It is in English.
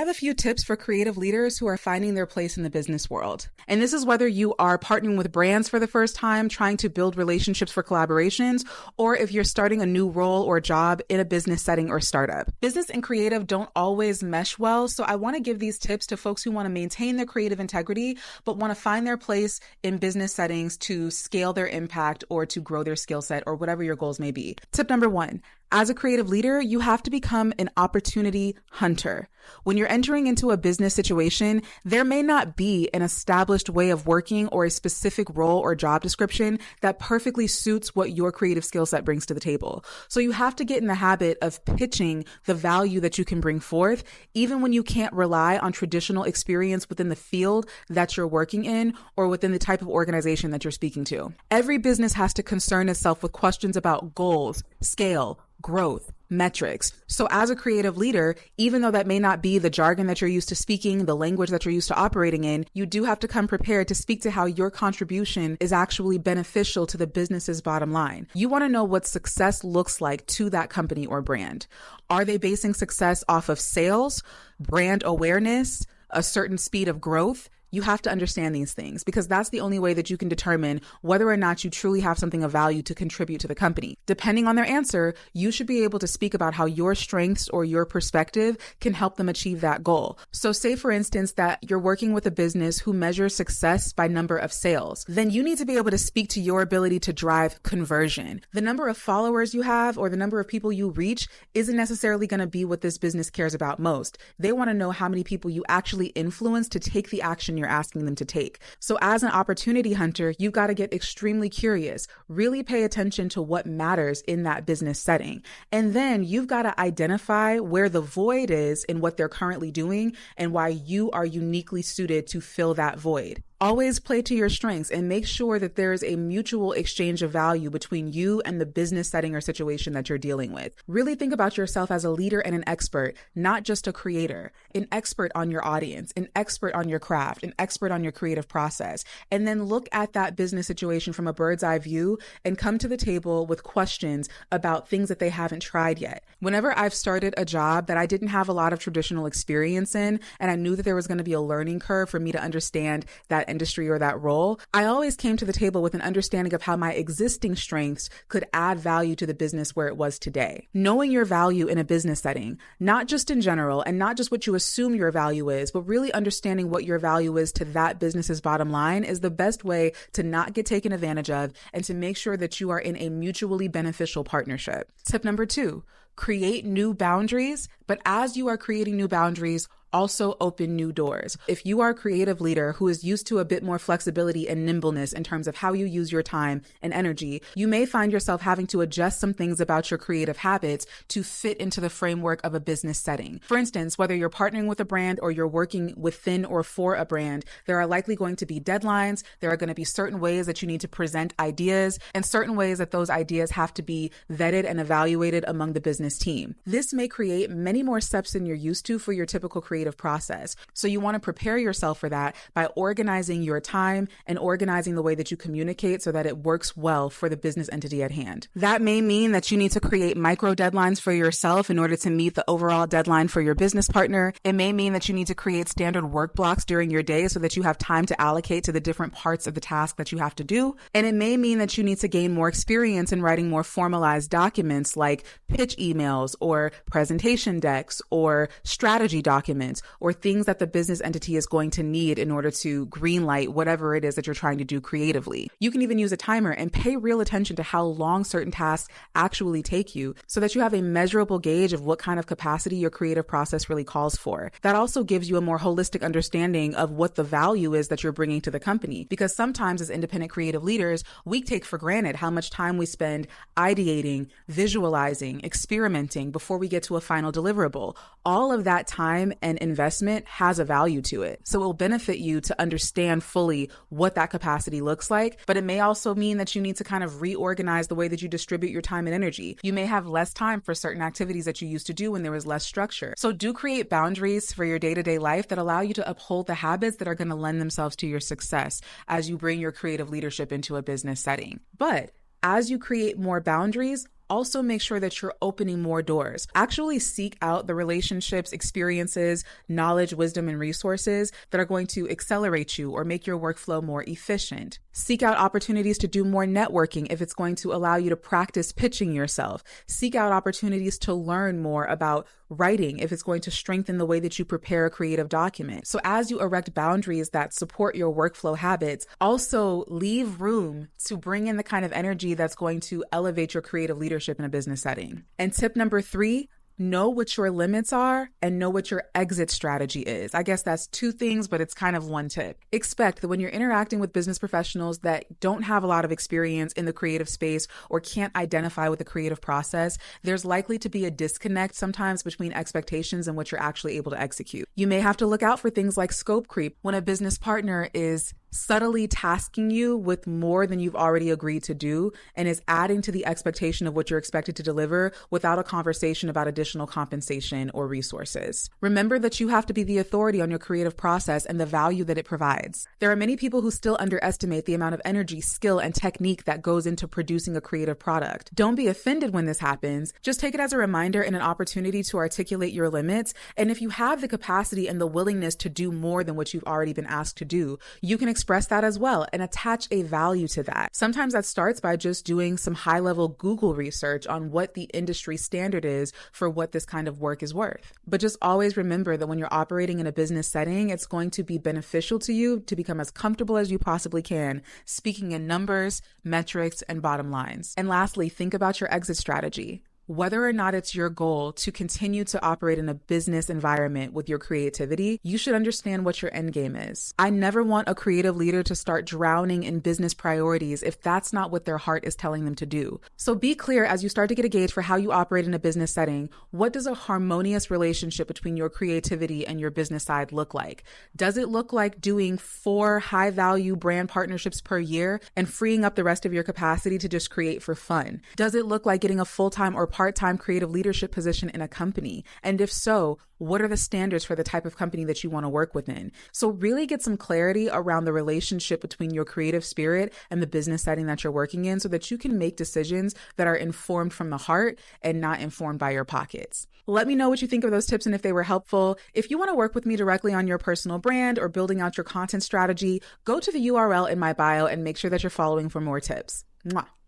have a few tips for creative leaders who are finding their place in the business world. And this is whether you are partnering with brands for the first time, trying to build relationships for collaborations, or if you're starting a new role or job in a business setting or startup. Business and creative don't always mesh well, so I want to give these tips to folks who want to maintain their creative integrity, but want to find their place in business settings to scale their impact or to grow their skill set or whatever your goals may be. Tip number 1. As a creative leader, you have to become an opportunity hunter. When you're entering into a business situation, there may not be an established way of working or a specific role or job description that perfectly suits what your creative skill set brings to the table. So you have to get in the habit of pitching the value that you can bring forth, even when you can't rely on traditional experience within the field that you're working in or within the type of organization that you're speaking to. Every business has to concern itself with questions about goals, scale, growth, metrics. So as a creative leader, even though that may not be the jargon that you're used to speaking, the language that you're used to operating in, you do have to come prepared to speak to how your contribution is actually beneficial to the business's bottom line. You want to know what success looks like to that company or brand. Are they basing success off of sales, brand awareness, a certain speed of growth? You have to understand these things because that's the only way that you can determine whether or not you truly have something of value to contribute to the company. Depending on their answer, you should be able to speak about how your strengths or your perspective can help them achieve that goal. So say, for instance, that you're working with a business who measures success by number of sales. Then you need to be able to speak to your ability to drive conversion. The number of followers you have or the number of people you reach isn't necessarily going to be what this business cares about most. They want to know how many people you actually influence to take the action you're asking them to take. So as an opportunity hunter, you've got to get extremely curious, really pay attention to what matters in that business setting. And then you've got to identify where the void is in what they're currently doing and why you are uniquely suited to fill that void. Always play to your strengths and make sure that there is a mutual exchange of value between you and the business setting or situation that you're dealing with. Really think about yourself as a leader and an expert, not just a creator, an expert on your audience, an expert on your craft, an expert on your creative process. And then look at that business situation from a bird's eye view and come to the table with questions about things that they haven't tried yet. Whenever I've started a job that I didn't have a lot of traditional experience in, and I knew that there was going to be a learning curve for me to understand that industry or that role, I always came to the table with an understanding of how my existing strengths could add value to the business where it was today. Knowing your value in a business setting, not just in general and not just what you assume your value is, but really understanding what your value is to that business's bottom line is the best way to not get taken advantage of and to make sure that you are in a mutually beneficial partnership. Tip number 2, create new boundaries, but as you are creating new boundaries, also open new doors. If you are a creative leader who is used to a bit more flexibility and nimbleness in terms of how you use your time and energy, you may find yourself having to adjust some things about your creative habits to fit into the framework of a business setting. For instance, whether you're partnering with a brand or you're working within or for a brand, there are likely going to be deadlines. There are going to be certain ways that you need to present ideas and certain ways that those ideas have to be vetted and evaluated among the business team. This may create many more steps than you're used to for your typical creative process. So you want to prepare yourself for that by organizing your time and organizing the way that you communicate so that it works well for the business entity at hand. That may mean that you need to create micro deadlines for yourself in order to meet the overall deadline for your business partner. It may mean that you need to create standard work blocks during your day so that you have time to allocate to the different parts of the task that you have to do. And it may mean that you need to gain more experience in writing more formalized documents like pitch emails or presentation decks or strategy documents or things that the business entity is going to need in order to greenlight whatever it is that you're trying to do creatively. You can even use a timer and pay real attention to how long certain tasks actually take you so that you have a measurable gauge of what kind of capacity your creative process really calls for. That also gives you a more holistic understanding of what the value is that you're bringing to the company. Because sometimes as independent creative leaders, we take for granted how much time we spend ideating, visualizing, experimenting before we get to a final deliverable. All of that time and investment has a value to it. So it will benefit you to understand fully what that capacity looks like, but it may also mean that you need to kind of reorganize the way that you distribute your time and energy. You may have less time for certain activities that you used to do when there was less structure. So do create boundaries for your day-to-day life that allow you to uphold the habits that are going to lend themselves to your success as you bring your creative leadership into a business setting. But as you create more boundaries, also make sure that you're opening more doors. Actually seek out the relationships, experiences, knowledge, wisdom, and resources that are going to accelerate you or make your workflow more efficient. Seek out opportunities to do more networking if it's going to allow you to practice pitching yourself. Seek out opportunities to learn more about writing if it's going to strengthen the way that you prepare a creative document. So as you erect boundaries that support your workflow habits, also leave room to bring in the kind of energy that's going to elevate your creative leadership in a business setting. And tip number 3, know what your limits are and know what your exit strategy is. I guess that's 2 things, but it's kind of one tip. Expect that when you're interacting with business professionals that don't have a lot of experience in the creative space or can't identify with the creative process, there's likely to be a disconnect sometimes between expectations and what you're actually able to execute. You may have to look out for things like scope creep when a business partner is subtly tasking you with more than you've already agreed to do and is adding to the expectation of what you're expected to deliver without a conversation about additional compensation or resources. Remember that you have to be the authority on your creative process and the value that it provides. There are many people who still underestimate the amount of energy, skill, and technique that goes into producing a creative product. Don't be offended when this happens. Just take it as a reminder and an opportunity to articulate your limits. And if you have the capacity and the willingness to do more than what you've already been asked to do, you can express that as well and attach a value to that. Sometimes that starts by just doing some high-level Google research on what the industry standard is for what this kind of work is worth. But just always remember that when you're operating in a business setting, it's going to be beneficial to you to become as comfortable as you possibly can, speaking in numbers, metrics, and bottom lines. And lastly, think about your exit strategy. Whether or not it's your goal to continue to operate in a business environment with your creativity, you should understand what your end game is. I never want a creative leader to start drowning in business priorities if that's not what their heart is telling them to do. So be clear as you start to get a gauge for how you operate in a business setting. What does a harmonious relationship between your creativity and your business side look like? Does it look like doing 4 high-value brand partnerships per year and freeing up the rest of your capacity to just create for fun? Does it look like getting a full-time or part-time creative leadership position in a company? And if so, what are the standards for the type of company that you want to work within? So really get some clarity around the relationship between your creative spirit and the business setting that you're working in so that you can make decisions that are informed from the heart and not informed by your pockets. Let me know what you think of those tips and if they were helpful. If you want to work with me directly on your personal brand or building out your content strategy, go to the URL in my bio and make sure that you're following for more tips. Mwah.